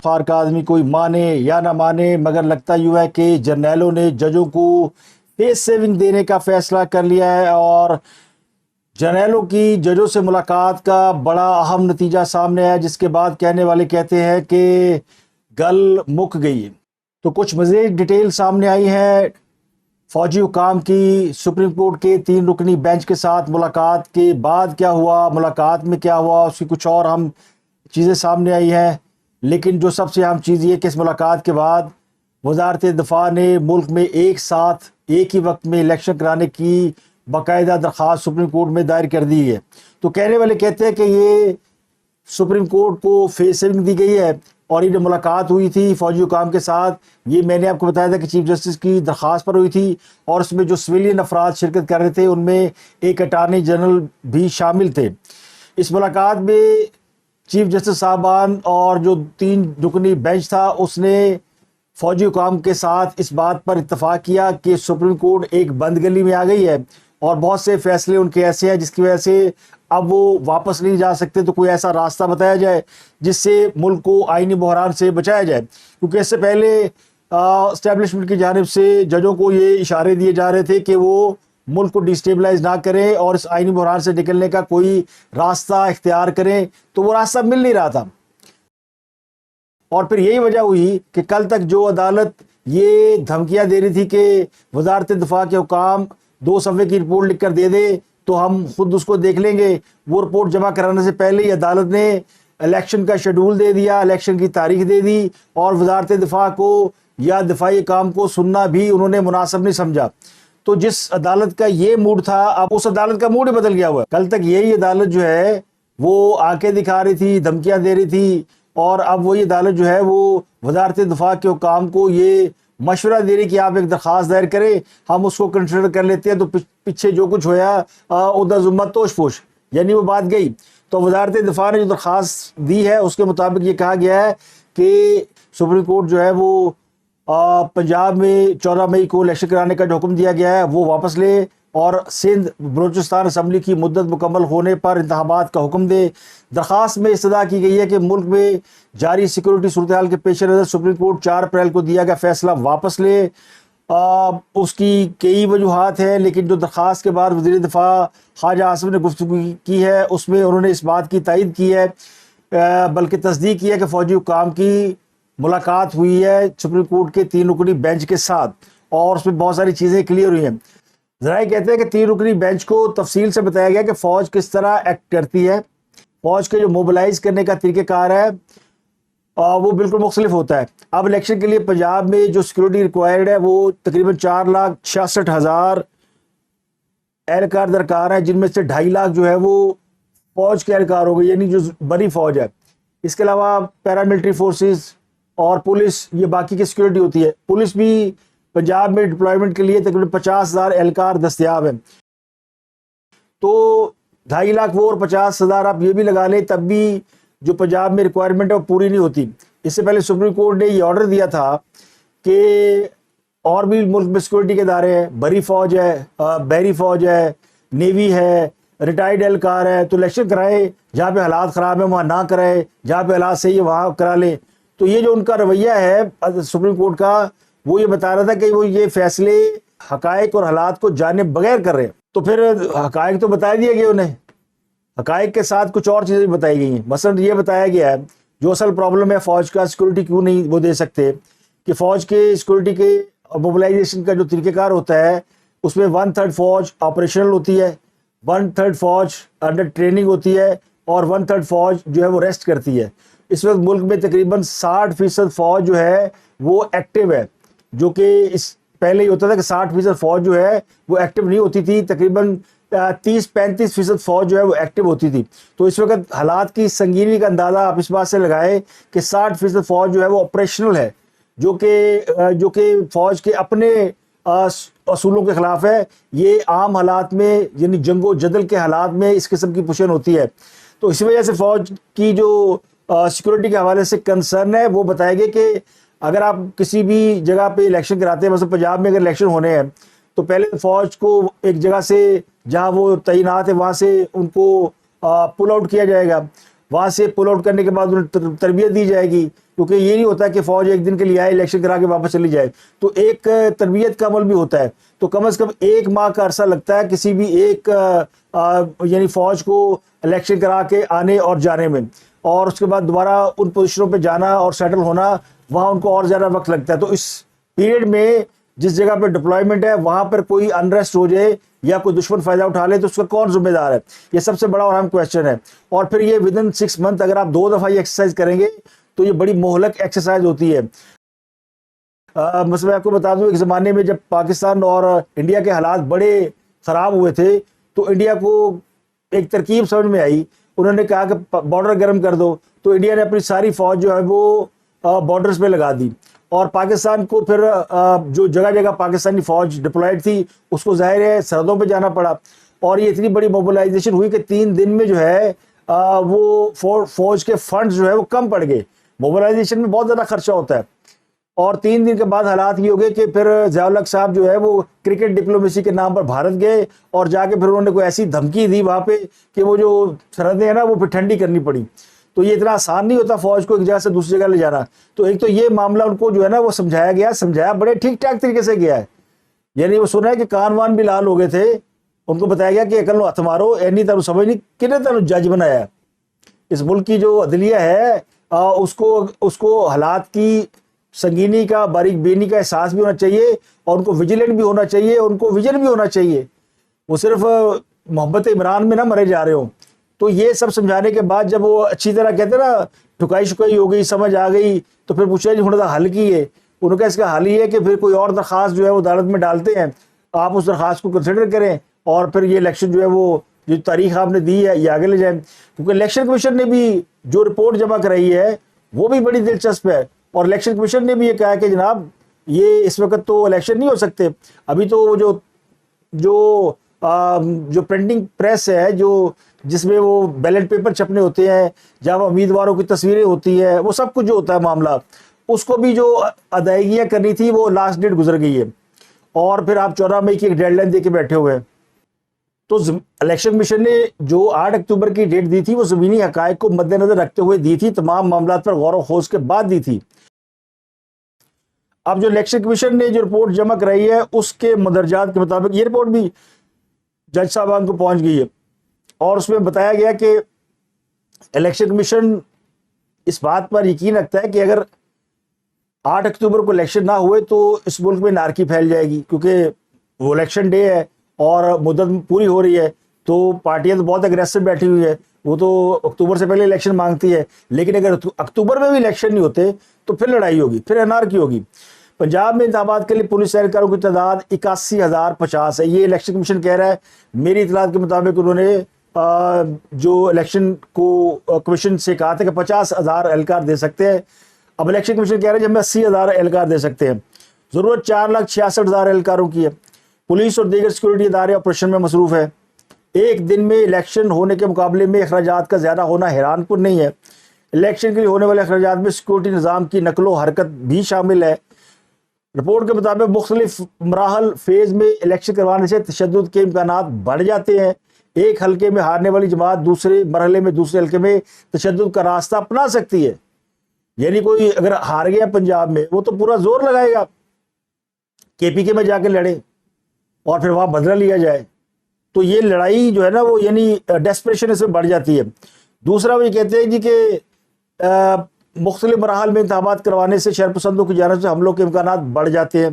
For کا آدمی کوئی مانے یا نہ مانے، مگر لگتا یوں ہے کہ جرنیلوں نے ججوں کو فیس سیونگ دینے کا فیصلہ کر لیا ہے، اور جرنیلوں کی ججوں سے ملاقات کا بڑا اہم نتیجہ سامنے ہے، جس کے بعد کہنے والے کہتے ہیں کہ گل مک گئی۔ تو کچھ مزید ڈیٹیل سامنے آئی ہے فوجی حکام کی سپریم کورٹ کے 3 رکنی بینچ کے ساتھ ملاقات کے بعد کیا ہوا، ملاقات میں کیا ہوا، اس کی کچھ اور اہم چیزیں سامنے آئی ہیں۔ لیکن جو سب سے اہم چیز یہ کہ اس ملاقات کے بعد وزارت دفاع نے ملک میں ایک ساتھ ایک ہی وقت میں الیکشن کرانے کی باقاعدہ درخواست سپریم کورٹ میں دائر کر دی ہے۔ تو کہنے والے کہتے ہیں کہ یہ سپریم کورٹ کو فیس سیونگ دی گئی ہے، اور یہ جو ملاقات ہوئی تھی فوجی حکام کے ساتھ، یہ میں نے آپ کو بتایا تھا کہ چیف جسٹس کی درخواست پر ہوئی تھی، اور اس میں جو سویلین افراد شرکت کر رہے تھے ان میں ایک اٹارنی جنرل بھی شامل تھے۔ اس ملاقات میں چیف جسٹس صاحبان اور جو 3 رکنی بینچ تھا اس نے فوجی حکام کے ساتھ اس بات پر اتفاق کیا کہ سپریم کورٹ ایک بند گلی میں آ گئی ہے، اور بہت سے فیصلے ان کے ایسے ہیں جس کی وجہ سے اب وہ واپس نہیں جا سکتے، تو کوئی ایسا راستہ بتایا جائے جس سے ملک کو آئینی بحران سے بچایا جائے۔ کیونکہ اس سے پہلے اسٹیبلشمنٹ کی جانب سے ججوں کو یہ اشارے دیے جا رہے تھے کہ وہ ملک کو ڈیسٹیبلائز نہ کریں اور اس آئینی بحران سے نکلنے کا کوئی راستہ اختیار کریں، تو وہ راستہ مل نہیں رہا تھا۔ اور پھر یہی وجہ ہوئی کہ کل تک جو عدالت یہ دھمکیاں دے رہی تھی کہ وزارت دفاع کے حکام 2 صفحے کی رپورٹ لکھ کر دے دے تو ہم خود اس کو دیکھ لیں گے، وہ رپورٹ جمع کرانے سے پہلے ہی عدالت نے الیکشن کا شیڈول دے دیا، الیکشن کی تاریخ دے دی، اور وزارت دفاع کو یا دفاعی کام کو سننا بھی انہوں نے مناسب نہیں سمجھا۔ تو جس عدالت کا یہ موڈ تھا، اب اس عدالت کا موڈ ہی بدل گیا ہوا ہے۔ کل تک یہی عدالت جو ہے وہ آنکھیں دکھا رہی تھی، دھمکیاں دے رہی تھی، اور اب وہی عدالت جو ہے وہ وزارت دفاع کے حکام کو یہ مشورہ دے رہی کہ آپ ایک درخواست دائر کریں، ہم اس کو کنسیڈر کر لیتے ہیں، تو پیچھے جو کچھ ہویا ادھر ذمت توش پوش، یعنی وہ بات گئی۔ تو وزارت دفاع نے جو درخواست دی ہے اس کے مطابق یہ کہا گیا ہے کہ سپریم کورٹ جو ہے وہ پنجاب میں 14 مئی کو الیکشن کرانے کا جو حکم دیا گیا ہے وہ واپس لے، اور سندھ بلوچستان اسمبلی کی مدت مکمل ہونے پر انتخابات کا حکم دے۔ درخواست میں استدعا کی گئی ہے کہ ملک میں جاری سیکورٹی صورتحال کے پیش نظر سپریم کورٹ 4 اپریل کو دیا گیا فیصلہ واپس لے۔ اس کی کئی وجوہات ہیں، لیکن جو درخواست کے بعد وزیر دفاع خواجہ آصف نے گفتگو کی ہے اس میں انہوں نے اس بات کی تائید کی ہے، بلکہ تصدیق کی ہے کہ فوجی حکام کی ملاقات ہوئی ہے سپریم کورٹ کے 3 رکنی بینچ کے ساتھ، اور اس میں بہت ساری چیزیں کلیئر ہوئی ہیں۔ ذرائع کہتے ہیں کہ 3 رکنی بینچ کو تفصیل سے بتایا گیا کہ فوج کس طرح ایکٹ کرتی ہے، فوج کے جو موبلائز کرنے کا طریقہ کار ہے وہ بالکل مختلف ہوتا ہے۔ اب الیکشن کے لیے پنجاب میں جو سیکورٹی ریکوائرڈ ہے وہ تقریباً 4,66,000 اہلکار درکار ہیں، جن میں سے 2.5 لاکھ جو ہے وہ فوج کے اہلکار ہو گئے، یعنی جو بڑی فوج ہے۔ اس کے علاوہ پیراملٹری فورسز اور پولیس، یہ باقی کی سیکورٹی ہوتی ہے۔ پولیس بھی پنجاب میں ڈپلائمنٹ کے لیے تقریباً 50,000 اہلکار دستیاب ہیں۔ تو 2.5 لاکھ وہ اور 50,000 آپ یہ بھی لگا لیں، تب بھی جو پنجاب میں ریکوائرمنٹ ہے وہ پوری نہیں ہوتی۔ اس سے پہلے سپریم کورٹ نے یہ آرڈر دیا تھا کہ اور بھی ملک میں سیکورٹی کے ادارے ہیں، بری فوج ہے، بحری فوج ہے، نیوی ہے، ریٹائرڈ اہلکار ہے، تو الیکشن کرائے، جہاں پہ حالات خراب ہیں وہاں نہ کرائے، جہاں پہ حالات صحیح ہے وہاں کرا لیں۔ تو یہ جو ان کا رویہ ہے سپریم کورٹ کا، وہ یہ بتا رہا تھا کہ وہ یہ فیصلے حقائق اور حالات کو جانے بغیر کر رہے ہیں۔ تو پھر حقائق تو بتا دیے گئے انہیں، حقائق کے ساتھ کچھ اور چیزیں بتائی گئی ہیں۔ مثلا یہ بتایا گیا ہے جو اصل پرابلم ہے فوج کا سیکورٹی کیوں نہیں وہ دے سکتے، کہ فوج کے سیکورٹی کے موبلائزیشن کا جو طریقہ کار ہوتا ہے اس میں 1/3 فوج آپریشنل ہوتی ہے، 1/3 فوج انڈر ٹریننگ ہوتی ہے، اور 1/3 فوج جو ہے وہ ریسٹ کرتی ہے۔ اس وقت ملک میں تقریباً 60% فوج جو ہے وہ ایکٹیو ہے، جو کہ اس پہلے ہی ہوتا تھا کہ 60% فوج جو ہے وہ ایکٹیو نہیں ہوتی تھی، تقریباً 30-35% فوج جو ہے وہ ایکٹیو ہوتی تھی۔ تو اس وقت حالات کی سنگینی کا اندازہ آپ اس بات سے لگائیں کہ 60% فوج جو ہے وہ آپریشنل ہے، جو کہ فوج کے اپنے اصولوں کے خلاف ہے۔ یہ عام حالات میں یعنی جنگ و جدل کے حالات میں اس قسم کی پوزیشن ہوتی ہے۔ تو اسی وجہ سے فوج کی جو سیکورٹی کے حوالے سے کنسرن ہے وہ بتائے گے کہ اگر آپ کسی بھی جگہ پہ الیکشن کراتے ہیں، مثلا پنجاب میں اگر الیکشن ہونے ہیں تو پہلے فوج کو ایک جگہ سے جہاں وہ تعینات ہے وہاں سے ان کو پل آؤٹ کیا جائے گا، وہاں سے پل آؤٹ کرنے کے بعد انہیں تربیت دی جائے گی، کیونکہ یہ نہیں ہوتا کہ فوج ایک دن کے لیے آئے الیکشن کرا کے واپس چلی جائے، تو ایک تربیت کا عمل بھی ہوتا ہے، تو کم از کم 1 ماہ کا عرصہ لگتا ہے کسی بھی ایک یعنی فوج کو الیکشن کرا کے آنے اور جانے میں، اور اس کے بعد دوبارہ ان پوزیشنوں پہ جانا اور سیٹل ہونا، وہاں ان کو اور زیادہ وقت لگتا ہے۔ تو اس پیریڈ میں جس جگہ پہ ڈپلائمنٹ ہے وہاں پر کوئی انریسٹ ہو جائے یا کوئی دشمن فائدہ اٹھا لے تو اس کا کون ذمہ دار ہے؟ یہ سب سے بڑا اور اہم کویشچن ہے۔ اور پھر یہ ودن 6 منتھ اگر آپ 2 دفعہ یہ ایکسرسائز کریں گے تو یہ بڑی مہلک ایکسرسائز ہوتی ہے۔ مثلا میں آپ کو بتا دوں، ایک زمانے میں جب پاکستان اور انڈیا کے حالات بڑے خراب ہوئے تھے تو انڈیا کو ایک ترکیب سمجھ میں آئی، انہوں نے کہا کہ بارڈر گرم کر دو، تو انڈیا نے اپنی ساری فوج جو ہے وہ بارڈرز پہ لگا دی، اور پاکستان کو پھر جو جگہ جگہ پاکستانی فوج ڈپلائڈ تھی اس کو ظاہر ہے سرحدوں پہ جانا پڑا، اور یہ اتنی بڑی موبلائزیشن ہوئی کہ 3 دن میں جو ہے وہ فوج کے فنڈز جو ہے وہ کم پڑ گئے۔ موبلائزیشن میں بہت زیادہ خرچہ ہوتا ہے، اور 3 دن کے بعد حالات یہ ہو گئے کہ پھر ضیاء الحق صاحب جو ہے وہ کرکٹ ڈپلومیسی کے نام پر بھارت گئے، اور جا کے پھر انہوں نے کوئی ایسی دھمکی دی وہاں پہ کہ وہ جو سرحدیں ہیں نا وہ پھر ٹھنڈی کرنی پڑی۔ تو یہ اتنا آسان نہیں ہوتا فوج کو ایک جگہ سے دوسری جگہ لے جانا۔ تو ایک تو یہ معاملہ ان کو جو ہے نا وہ سمجھایا بڑے ٹھیک ٹھاک طریقے سے گیا ہے، یعنی وہ سنا ہے کہ کان وان بھی لال ہو گئے تھے، ان کو بتایا گیا کہ اکل نو ہتھ مارو، اینی تانوں سمجھ نہیں کنے تانوں جج بنایا ہے۔ اس ملک کی جو عدلیہ ہے اس کو حالات کی سنگینی کا، باریک بینی کا احساس بھی ہونا چاہیے، اور ان کو ویجیلنٹ بھی ہونا چاہیے، ان کو ویژن بھی ہونا چاہیے، وہ صرف محبت عمران میں نہ مرے جا رہے ہوں۔ تو یہ سب سمجھانے کے بعد جب وہ اچھی طرح کہتے ہیں نا ٹھکائی شکائی ہو گئی، سمجھ آ گئی، تو پھر پوچھا جی ہوں دا حل کی ہے؟ انہوں نے کہا اس کا حل یہ ہے کہ پھر کوئی اور درخواست جو ہے وہ عدالت میں ڈالتے ہیں، آپ اس درخواست کو کنسیڈر کریں، اور پھر یہ الیکشن جو ہے وہ جو تاریخ آپ نے دی ہے یہ آگے لے جائیں، کیونکہ الیکشن کمیشن نے بھی جو رپورٹ جمع کرائی ہے وہ بھی بڑی دلچسپ ہے، اور الیکشن کمیشن نے بھی یہ کہا کہ جناب یہ اس وقت تو الیکشن نہیں ہو سکتے، ابھی تو وہ جو پرنٹنگ پریس ہے جس میں وہ بیلٹ پیپر چھپنے ہوتے ہیں، جہاں امیدواروں کی تصویریں ہوتی ہیں، وہ سب کچھ جو ہوتا ہے معاملہ، اس کو بھی جو ادائیگیاں کرنی تھی وہ لاسٹ ڈیٹ گزر گئی ہے، اور پھر آپ 14 مئی کی ایک ڈیڈ لائن دے کے بیٹھے ہوئے ہیں۔ تو الیکشن کمیشن نے جو 8 اکتوبر کی ڈیٹ دی تھی وہ زمینی حقائق کو مد نظر رکھتے ہوئے دی تھی، تمام معاملات پر غور و خوض کے بعد دی تھی۔ اب جو الیکشن کمیشن نے جو رپورٹ جمع کرائی ہے اس کے مندرجات کے مطابق یہ رپورٹ بھی جج صاحبان کو پہنچ گئی ہے، اور اس میں بتایا گیا کہ الیکشن کمیشن اس بات پر یقین رکھتا ہے کہ اگر 8 اکتوبر کو الیکشن نہ ہوئے تو اس ملک میں نارکی پھیل جائے گی، کیونکہ وہ الیکشن ڈے ہے اور مدت پوری ہو رہی ہے، تو پارٹیاں تو بہت اگریسو بیٹھی ہوئی ہے، وہ تو اکتوبر سے پہلے الیکشن مانگتی ہے، لیکن اگر اکتوبر میں بھی الیکشن نہیں ہوتے تو پھر لڑائی ہوگی، پھر انارکی ہوگی۔ پنجاب میں انتخابات کے لیے پولیس اہلکاروں کی تعداد 81,050 ہے، یہ الیکشن کمیشن کہہ رہا ہے۔ میری اطلاعات کے مطابق انہوں نے جو الیکشن کو کمیشن سے کہا تھا کہ 50,000 اہلکار دے سکتے ہیں، اب الیکشن کمیشن کہہ رہے ہیں کہ ہم 80,000 اہلکار دے سکتے ہیں۔ ضرورت 4,66,000 اہلکاروں کی ہے۔ پولیس اور دیگر سیکورٹی ادارے آپریشن میں مصروف ہے۔ ایک دن میں الیکشن ہونے کے مقابلے میں اخراجات کا زیادہ ہونا حیران کن نہیں ہے۔ الیکشن کے لیے ہونے والے اخراجات میں سیکورٹی نظام کی نقل و حرکت بھی شامل ہے۔ رپورٹ کے مطابق مختلف مراحل فیز میں الیکشن کروانے سے تشدد کے امکانات بڑھ جاتے ہیں۔ ایک حلقے میں ہارنے والی جماعت دوسرے مرحلے میں دوسرے حلقے میں تشدد کا راستہ اپنا سکتی ہے، یعنی کوئی اگر ہار گیا پنجاب میں وہ تو پورا زور لگائے گا KPK میں جا کے لڑے اور پھر وہاں بدلہ لیا جائے، تو یہ لڑائی جو ہے نا وہ یعنی ڈیسپریشن اس میں بڑھ جاتی ہے۔ دوسرا وہ یہ کہتے ہیں جی کہ مختلف مراحل میں انتخابات کروانے سے شرپسندوں کی جانب سے حملوں کے امکانات بڑھ جاتے ہیں۔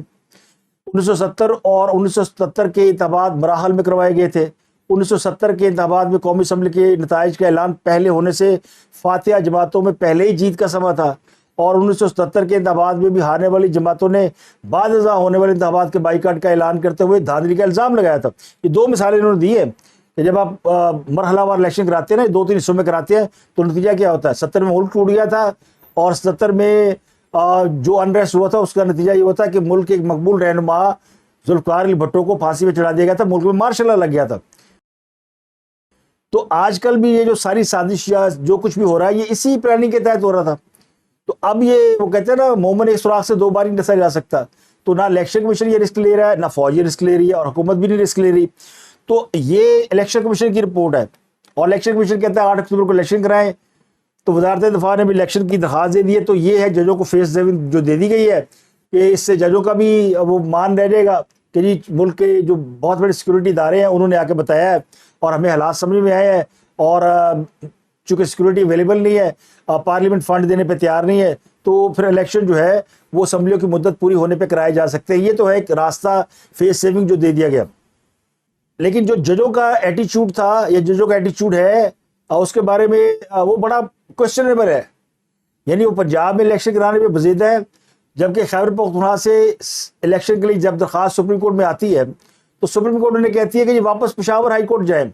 1970 اور 1977 کے انتخابات مراحل میں کروائے گئے تھے۔ 1970 کے انتخابات میں قومی اسمبلی کے نتائج کا اعلان پہلے ہونے سے فاتحہ جماعتوں میں پہلے ہی جیت کا سما تھا، اور 1977 کے انتخابات میں بھی ہارنے والی جماعتوں نے بعد ازاں ہونے والے انتخابات کے بائیکاٹ کا اعلان کرتے ہوئے دھاندلی کا الزام لگایا تھا۔ یہ 2 مثالیں انہوں نے دی ہیں کہ جب آپ مرحلہ وار الیکشن کراتے ہیں نا، 2-3 حصوں میں کراتے ہیں، تو نتیجہ کیا ہوتا ہے؟ 70 میں ملک ٹوٹ گیا تھا، اور 70 میں جو انریسٹ ہوا تھا اس کا نتیجہ یہ ہوتا ہے کہ ملک کے ایک مقبول رہنما ذوالفقار علی بھٹو کو پھانسی پہ چڑھا دیا گیا تھا، ملک میں مارشل لا لگ گیا تھا۔ تو آج کل بھی یہ جو ساری سازش یا جو کچھ بھی ہو رہا ہے یہ اسی پلاننگ کے تحت ہو رہا تھا۔ تو اب یہ وہ کہتے ہیں نا مومن ایک سوراخ سے 2 بار نہیں ڈسا جا سکتا، تو نہ الیکشن کمیشن یہ رسک لے رہا ہے، نہ فوج یہ رسک لے رہی ہے، اور حکومت بھی نہیں رسک لے رہی۔ تو یہ الیکشن کمیشن کی رپورٹ ہے، اور الیکشن کمیشن کہتا ہے 8 اکتوبر کو الیکشن کرائیں، تو وزارت دفاع نے بھی الیکشن کی درخواست دے دی ہے. تو یہ ہے ججوں کو فیس سیونگ جو دے دی گئی ہے کہ اس سے ججوں کا بھی وہ مان رہ جائے گا کہ جی ملک کے جو بہت بڑے سیکورٹی ادارے ہیں انہوں نے آ کے بتایا ہے اور ہمیں حالات سمجھ میں آئے ہیں, اور چونکہ سیکورٹی اویلیبل نہیں ہے, پارلیمنٹ فنڈ دینے پہ تیار نہیں ہے, تو پھر الیکشن جو ہے وہ اسمبلیوں کی مدت پوری ہونے پہ کرائے جا سکتے ہیں. یہ تو ہے ایک راستہ فیس سیونگ جو دے دیا گیا. لیکن جو ججوں کا ایٹیچیوڈ تھا یا ججوں کا ایٹیچیوڈ ہے اس کے بارے میں وہ بڑا کوشچنیبل ہے. یعنی وہ پنجاب میں الیکشن کرانے پہ بزید ہے, جبکہ خیبر پختونخوا سے الیکشن کے لیے جب درخواست سپریم کورٹ میں آتی ہے تو سپریم کورٹ انہیں کہتی ہے کہ یہ واپس پشاور ہائی کورٹ جائیں,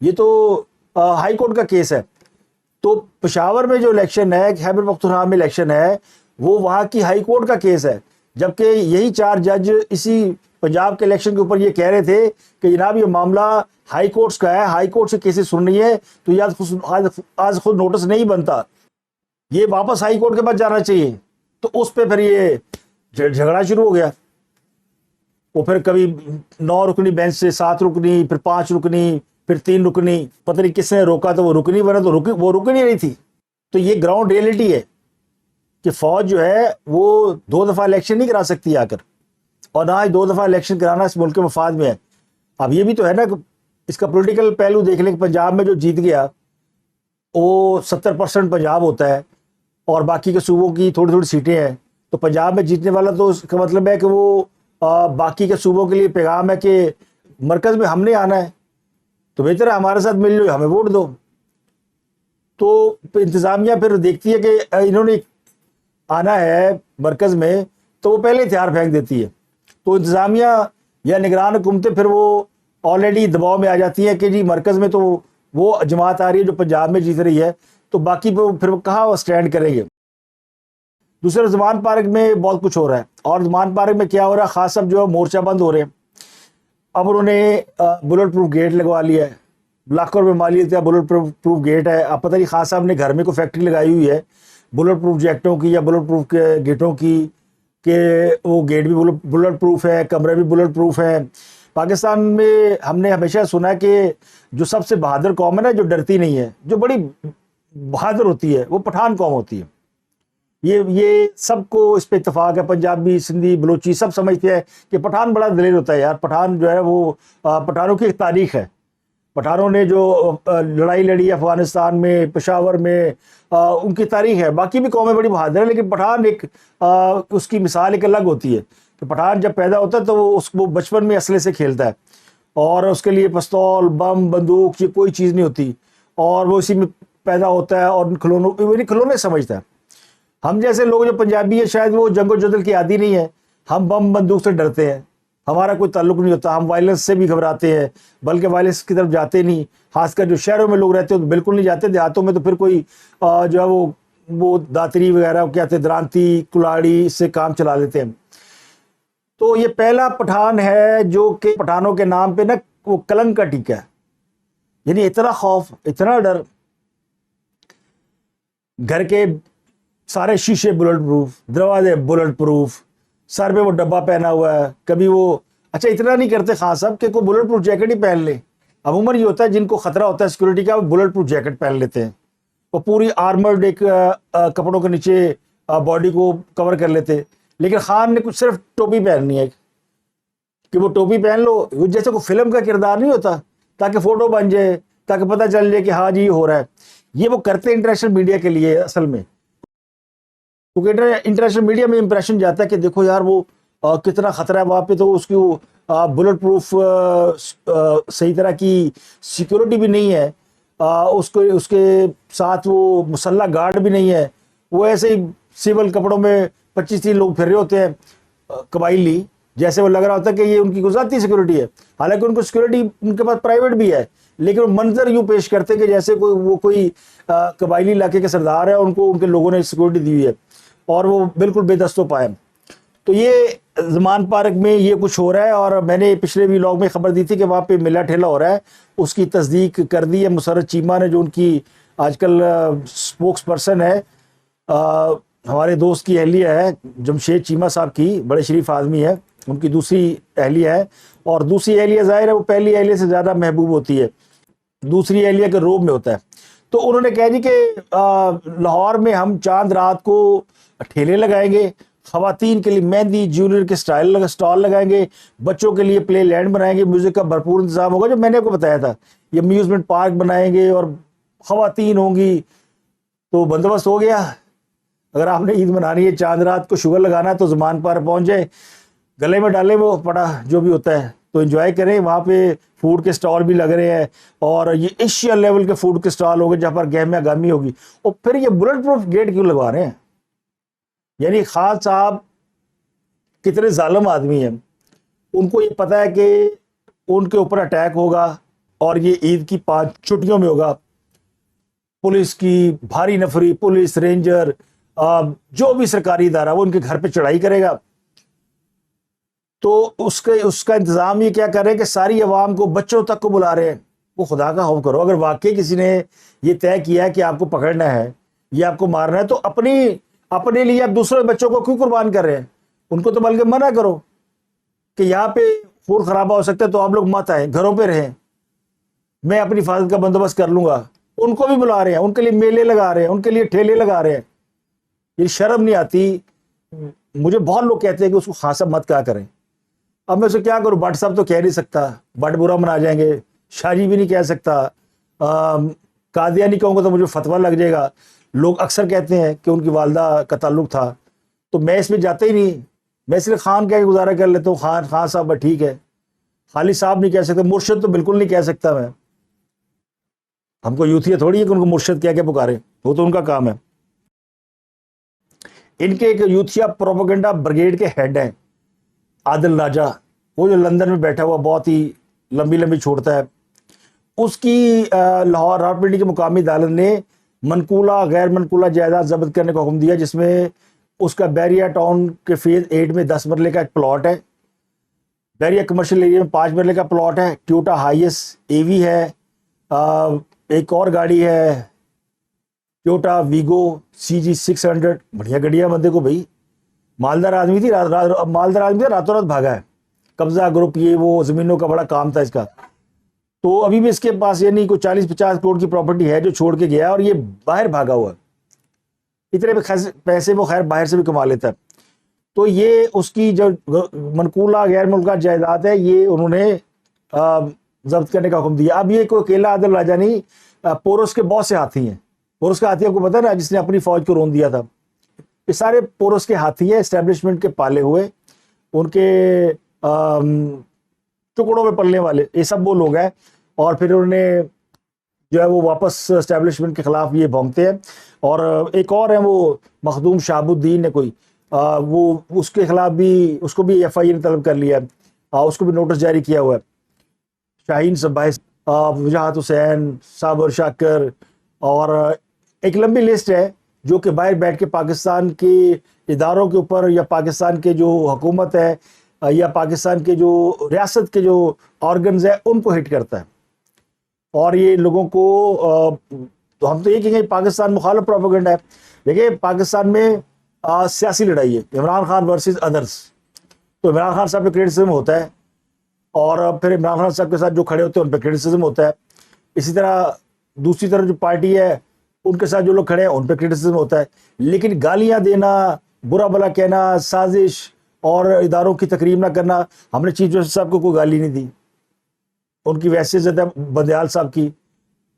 یہ تو ہائی کورٹ کا کیس ہے. تو پشاور میں جو الیکشن ہے, خیبر پختونخوا میں الیکشن ہے, وہ وہاں کی ہائی کورٹ کا کیس ہے. جبکہ یہی 4 جج اسی پنجاب کے الیکشن کے اوپر یہ کہہ رہے تھے کہ جناب یہ معاملہ ہائی کورٹس کا ہے, ہائی کورٹ سے کیسز سننی ہے, تو یہ آج خود نوٹس نہیں بنتا, یہ واپس ہائی کورٹ کے پاس جانا چاہیے. تو اس پہ پھر یہ جھگڑا شروع ہو گیا. وہ پھر کبھی 9 رکنی بینچ سے 7 رکنی, پھر 5 رکنی, پھر 3 رکنی, پتہ نہیں کس نے روکا تو وہ رکنی بنا, تو وہ رکنی نہیں تھی. تو یہ گراؤنڈ ریئلٹی ہے کہ فوج جو ہے وہ 2 دفعہ الیکشن نہیں کرا سکتی آ کر, اور نہ ہی 2 دفعہ الیکشن کرانا اس ملک کے مفاد میں ہے. اب یہ بھی تو ہے نا کہ اس کا پولیٹیکل پہلو دیکھ لیں کہ پنجاب میں جو جیت گیا وہ 70% پنجاب ہوتا ہے اور باقی کے صوبوں کی تھوڑی تھوڑی سیٹیں ہیں. تو پنجاب میں جیتنے والا تو اس کا مطلب ہے کہ وہ باقی کے صوبوں کے لیے پیغام ہے کہ مرکز میں ہم نے آنا ہے, تو بہتر ہے ہمارے ساتھ مل لو, ہمیں ووٹ دو. تو انتظامیہ پھر دیکھتی ہے کہ انہوں نے آنا ہے مرکز میں, تو وہ پہلے ہتھیار پھینک دیتی ہے. تو انتظامیہ یا نگران حکومتیں پھر وہ آلریڈی دباؤ میں آ جاتی ہیں کہ جی مرکز میں تو وہ جماعت آ رہی ہے جو پنجاب میں جیت رہی ہے, تو باقی پہ پھر کہاں وہ سٹینڈ کریں گے. دوسرے زمان پارک میں بہت کچھ ہو رہا ہے, اور زمان پارک میں کیا ہو رہا ہے, خاص اب جو مورچہ بند ہو رہے ہیں. اب انہوں نے بلٹ پروف گیٹ لگوا لیا ہے, لاکھوں روپے مالیت کا بلٹ پروف گیٹ ہے. اب پتہ نہیں خاص صاحب نے گھر میں کوئی فیکٹری لگائی ہوئی ہے بلٹ پروف جیکٹوں کی یا بلٹ پروف کے گیٹوں کی, کہ وہ گیٹ بھی بلٹ پروف ہے, کمرے بھی بلٹ پروف ہیں. پاکستان میں ہم نے ہمیشہ سنا ہے کہ جو سب سے بہادر قوم ہے نا, جو ڈرتی نہیں ہے, جو بڑی بہادر ہوتی ہے, وہ پٹھان قوم ہوتی ہے. یہ سب کو اس پہ اتفاق ہے, پنجابی, سندھی, بلوچی سب سمجھتے ہیں کہ پٹھان بڑا دلیر ہوتا ہے. یار پٹھان جو ہے وہ پٹھانوں کی ایک تاریخ ہے. پٹھانوں نے جو لڑائی لڑی افغانستان میں, پشاور میں, ان کی تاریخ ہے. باقی بھی قومیں بڑی بہادر ہیں, لیکن پٹھان ایک اس کی مثال ایک الگ ہوتی ہے کہ پٹھان جب پیدا ہوتا ہے تو وہ بچپن میں اسلحے سے کھیلتا ہے, اور اس کے لیے پستول, بم, بندوق یہ کوئی چیز نہیں ہوتی, اور وہ اسی میں پیدا ہوتا ہے اور کھلونے سمجھتا ہے. ہم جیسے لوگ جو پنجابی ہیں شاید وہ جنگ و جدل کی عادی نہیں ہے, ہم بم بندوق سے ڈرتے ہیں, ہمارا کوئی تعلق نہیں ہوتا, ہم وائلنس سے بھی گھبراتے ہیں, بلکہ وائلنس کی طرف جاتے نہیں. خاص کر جو شہروں میں لوگ رہتے ہیں تو بالکل نہیں جاتے, دیہاتوں میں تو پھر کوئی جو ہے وہ داتری وغیرہ کیا کہتے ہیں, درانتی, کلاڑی, اس سے کام چلا لیتے ہیں. تو یہ پہلا پٹھان ہے جو کہ پٹھانوں کے نام پہ نا وہ کلنک کا ٹیکہ ہے. یعنی اتنا خوف, اتنا ڈر, گھر کے سارے شیشے بلٹ پروف, دروازے بلٹ پروف, سر پہ وہ ڈبہ پہنا ہوا ہے. کبھی وہ اچھا اتنا نہیں کرتے خان صاحب کہ کوئی بلٹ پروف جیکٹ ہی پہن لے. عموماً یہ ہوتا ہے جن کو خطرہ ہوتا ہے سیکورٹی کا, وہ بلٹ پروف جیکٹ پہن لیتے ہیں, وہ پوری آرمرڈ ایک کپڑوں کے نیچے باڈی کو کور کر لیتے. لیکن خان نے کچھ صرف ٹوپی پہننی ہے کہ وہ ٹوپی پہن لو, جیسے کوئی فلم کا کردار نہیں ہوتا, تاکہ فوٹو بن جائے, تاکہ پتہ چل جائے کہ ہاں جی یہ ہو رہا ہے. یہ وہ کرتے انٹرنیشنل میڈیا کے لیے اصل میں, کیونکہ انٹرنیشنل میڈیا میں امپریشن جاتا ہے کہ دیکھو یار وہ کتنا خطرہ ہے وہاں پہ, تو اس کی بلٹ پروف صحیح طرح کی سیکورٹی بھی نہیں ہے, اس کے ساتھ وہ مسلح گارڈ بھی نہیں ہے, وہ ایسے ہی سول کپڑوں میں 25-30 لوگ پھر رہے ہوتے ہیں قبائلی, جیسے وہ لگ رہا ہوتا ہے کہ یہ ان کی ذاتی سیکورٹی ہے. حالانکہ ان کو سیکورٹی ان کے پاس پرائیویٹ بھی ہے, لیکن وہ منظر یوں پیش کرتے کہ جیسے کوئی قبائلی علاقے کے سردار ہے, ان کو ان کے لوگوں نے سیکورٹی دی ہوئی ہے, اور وہ بالکل بے دست و پائے. تو یہ زمان پارک میں یہ کچھ ہو رہا ہے, اور میں نے پچھلے ویلاگ میں خبر دی تھی کہ وہاں پہ میلہ ٹھیلا ہو رہا ہے. اس کی تصدیق کر دی ہے مسرت چیمہ نے, جو ان کی آج کل اسپوکس پرسن ہے, ہمارے دوست کی اہلیہ ہے جمشید چیمہ صاحب کی, بڑے شریف آدمی ہے, ان کی دوسری اہلیہ ہے. اور دوسری اہلیہ ظاہر ہے وہ پہلی اہلیہ سے زیادہ محبوب ہوتی ہے, دوسری اہلیہ کے روب میں ہوتا ہے. تو انہوں نے کہا جی کہ لاہور میں ہم چاند رات کو ٹھیلے لگائیں گے، خواتین کے لیے مہندی جیولری کے سٹال لگائیں گے، بچوں کے لیے پلے لینڈ بنائیں گے، میوزک کا بھرپور انتظام ہوگا، جو میں نے آپ کو بتایا تھا، یہ امیوزمنٹ پارک بنائیں گے اور خواتین ہوں گی۔ تو بندوبست ہو گیا، اگر آپ نے عید منانی ہے، چاند رات کو شوگر لگانا ہے تو زمان پر پہنچ جائے، گلے میں ڈالیں وہ پڑا جو بھی ہوتا ہے، تو انجوائے کریں۔ وہاں پہ فوڈ کے سٹال بھی لگ رہے ہیں، اور یہ ایشین لیول کے فوڈ کے سٹال ہوگے جہاں پر گہمہ گامی ہوگی۔ اور پھر یہ بلٹ پروف گیٹ کیوں لگوا رہے ہیں؟ یعنی خان صاحب کتنے ظالم آدمی ہیں، ان کو یہ پتا ہے کہ ان کے اوپر اٹیک ہوگا، اور یہ عید کی 5 چھٹیوں میں ہوگا، پولیس کی بھاری نفری، پولیس رینجر جو بھی سرکاری ادارہ وہ ان کے گھر پہ چڑھائی کرے گا۔ تو اس کا انتظام یہ کیا کر رہے ہیں کہ ساری عوام کو، بچوں تک کو بلا رہے ہیں۔ وہ خدا کا خوف کرو، اگر واقعی کسی نے یہ طے کیا ہے کہ آپ کو پکڑنا ہے یا آپ کو مارنا ہے، تو اپنے لیے آپ دوسرے بچوں کو کیوں قربان کر رہے ہیں؟ ان کو تو بلکہ منع کرو کہ یہاں پہ خون خرابہ ہو سکتا ہے، تو آپ لوگ مت آئیں، گھروں پہ رہیں، میں اپنی حفاظت کا بندوبست کر لوں گا۔ ان کو بھی بلا رہے ہیں، ان کے لیے میلے لگا رہے ہیں، ان کے لیے ٹھیلے لگا رہے ہیں۔ یہ شرم نہیں آتی؟ مجھے بہت لوگ کہتے ہیں کہ اس کو خان صاحب مت کیا کریں۔ اب میں اسے کیا کروں؟ بٹ صاحب تو کہہ نہیں سکتا، بٹ برا منا جائیں گے، شاہ جی بھی نہیں کہہ سکتا، قادیانی کہوں گا تو مجھے فتویٰ لگ جائے گا۔ لوگ اکثر کہتے ہیں کہ ان کی والدہ کا تعلق تھا، تو میں اس میں جاتا ہی نہیں، میں صرف خان کہہ کے گزارا کر لیتا ہوں، خان صاحب ٹھیک ہے۔ خالی صاحب نہیں کہہ سکتا، مرشد تو بالکل نہیں کہہ سکتا میں۔ ہم کو یوتھیا تھوڑی ہے کہ ان کو مرشد کہہ کے پکارے، وہ تو ان کا کام ہے۔ ان کے ایک یوتھیا پروپیگنڈا بریگیڈ کے ہیڈ ہیں عادل راجہ، وہ جو لندن میں بیٹھا ہوا بہت ہی لمبی چھوڑتا ہے، اس کی لاہور راولپنڈی کی مقامی عدالت نے منقولہ غیر منقولہ جائیداد ضبط کرنے کا حکم دیا، جس میں اس کا بیریا ٹاؤن کے فیز 8 میں 10 مرلے کا ایک پلاٹ ہے، بیریا کمرشل ایریا میں 5 مرلے کا پلاٹ ہے، ٹیوٹا ہائیس ایوی ہے، ایک اور گاڑی ہے ٹیوٹا ویگو CG 600، بڑھیا گڑیا بندے کو بھائی، مالدار آدمی تھی، راتوں رات بھاگا ہے، قبضہ گروپ یہ وہ زمینوں کا بڑا کام تھا اس کا۔ تو ابھی بھی اس کے پاس یعنی کوئی 40-50 کروڑ کی پراپرٹی ہے جو چھوڑ کے گیا، اور یہ باہر بھاگا ہوا ہے، اتنے پیسے وہ خیر باہر سے بھی کما لیتا ہے۔ تو یہ اس کی جو منقولہ غیر منقولہ جائیداد ہے، یہ انہوں نے ضبط کرنے کا حکم دیا۔ اب یہ کوئی اکیلا عادل راجہ نہیں، پورس کے بہت سے ہاتھی ہیں۔ پورس کا ہاتھی آپ کو پتا نا، جس نے اپنی فوج کو رون دیا تھا، یہ سارے پورس کے ہاتھی ہیں، اسٹیبلشمنٹ کے پالے ہوئے، ان کے ٹکڑوں میں پلنے والے، یہ سب وہ لوگ ہیں۔ اور پھر انہوں نے جو ہے وہ واپس اسٹیبلشمنٹ کے خلاف یہ بھونکتے ہیں۔ اور ایک اور ہیں وہ مخدوم شہاب الدین ہے کوئی، وہ اس کے خلاف بھی، اس کو بھی FIR طلب کر لیا ہے، اس کو بھی نوٹس جاری کیا ہوا ہے۔ شاہین صباحی، وجاہت حسین، صابر شاکر، اور ایک لمبی لسٹ ہے جو کہ باہر بیٹھ کے پاکستان کے اداروں کے اوپر، یا پاکستان کے جو حکومت ہے، یا پاکستان کے جو ریاست کے جو آرگنز ہیں، ان کو ہٹ کرتا ہے۔ اور یہ لوگوں کو تو ہم تو یہ کہیں گے پاکستان مخالف پروپیگنڈا ہے۔ دیکھیں پاکستان میں سیاسی لڑائی ہے، عمران خان ورسز ادرس، تو عمران خان صاحب پہ کریٹیسزم ہوتا ہے، اور پھر عمران خان صاحب کے ساتھ جو کھڑے ہوتے ہیں ان پہ کریٹیسزم ہوتا ہے۔ اسی طرح دوسری طرف جو پارٹی ہے ان کے ساتھ جو لوگ کھڑے ہیں ان پہ کریٹیسزم ہوتا ہے۔ لیکن گالیاں دینا، برا بھلا کہنا، سازش اور اداروں کی تکریم نہ کرنا، ہم نے چیف جسٹس صاحب کو کوئی گالی نہیں دی، ان کی ویسے زیادہ بندیال صاحب کی،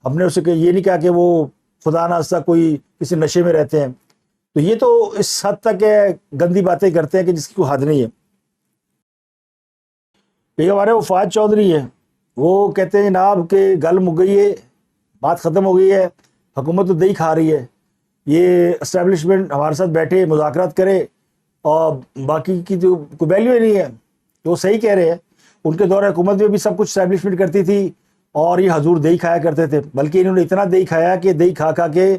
ہم نے اسے یہ نہیں کہا کہ وہ خدا ناخواستہ کوئی کسی نشے میں رہتے ہیں۔ تو یہ تو اس حد تک گندی باتیں کرتے ہیں کہ جس کی کوئی حد نہیں ہے۔ ایک ہمارے وہ فواز چودھری ہے، وہ کہتے ہیں جناب کہ گل مک گئی ہے، بات ختم ہو گئی ہے، حکومت تو دہی کھا رہی ہے، یہ اسٹیبلشمنٹ ہمارے ساتھ بیٹھے مذاکرات کرے، اور باقی کی جو کوئی ویلیو ہی نہیں ہے۔ تو وہ صحیح کہہ رہے ہیں، ان کے دور حکومت میں بھی سب کچھ اسٹیبلشمنٹ کرتی تھی، اور یہ حضور دہی کھایا کرتے تھے، بلکہ انہوں نے اتنا دہی کھایا کہ دہی کھا کھا کے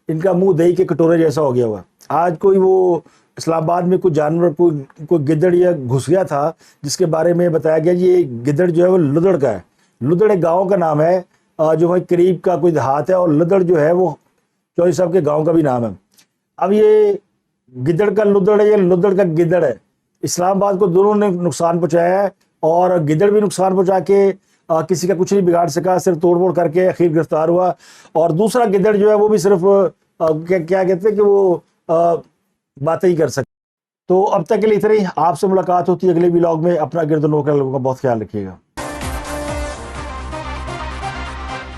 ان کا منہ دہی کے کٹورے جیسا ہو گیا ہوا۔ آج کوئی وہ اسلام آباد میں کوئی جانور، کوئی گدڑ یا گھس گیا تھا، جس کے بارے میں بتایا گیا یہ گدڑ جو ہے وہ لدڑ کا ہے، لدڑ ایک گاؤں کا نام ہے جو وہاں قریب کا کوئی دیہات ہے، اور لدڑ جو ہے وہ چودھری صاحب کے گاؤں کا بھی نام ہے۔ اب یہ گدڑ کا لدڑ ہے یا لدڑ کا گدڑ ہے، اسلام آباد کو دونوں نے نقصان پہنچایا ہے، اور گدڑ بھی نقصان پہنچا کے کسی کا کچھ نہیں بگاڑ سکا، صرف توڑ پھوڑ کر کے اخیر گرفتار ہوا. اور دوسرا گدڑ جو ہے وہ بھی صرف کیا کہتے ہیں کہ وہ باتیں ہی کر سکتے. تو اب تک کے لیے اتنا ہی. آپ سے ملاقات ہوتی ہے اگلے ولاگ میں. اپنا گرد و نواح کے لوگوں کا بہت خیال رکھیے گا.